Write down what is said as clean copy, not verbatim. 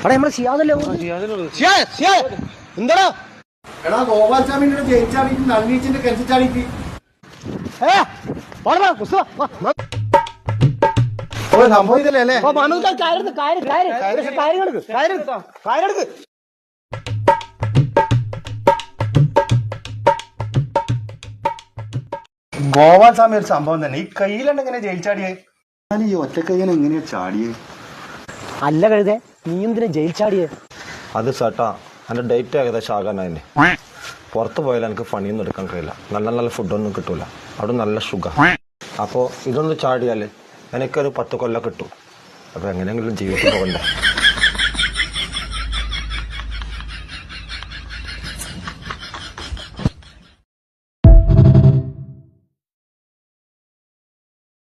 നമ്മളെ ഷിയാദല്ലേ എന്താടാ എടാ ഗോപാൽസ്വാമിന്റെ ജയിച്ചാടിക്ക് നന്ദീച്ചിന്റെ കെട്ടിച്ചാടിക്ക് സംഭവം ഇതല്ലേ അല്ലേ ഗോപാൽസ്വാമി ഒരു സംഭവം തന്നെ ഈ കയ്യിലുണ്ട് എങ്ങനെ ജയിച്ചാടിയേ ഞാൻ ഈ ഒറ്റ കയ്യൻ എങ്ങനെയാ ചാടിയേ അല്ല കഴുതേ നീ എന്തിനാ ജയിൽ ചാടിയേ അത് ചേട്ടാ എൻ്റെ ഡേറ്റ് ഏകദേശം ആകാനായി പുറത്ത് പോയാൽ എനിക്ക് പണിയൊന്നും എടുക്കാൻ കഴിയില്ല നല്ല നല്ല ഫുഡൊന്നും കിട്ടൂല അവിടെ നല്ല ഷുഗർ അപ്പോൾ ഇതൊന്ന് ചാടിയാൽ എനിക്കൊരു 10 കൊല്ലം കിട്ടും അപ്പോൾ എങ്ങനെയെങ്കിലും ജീവിതത്തിൽ പോകണ്ടേ.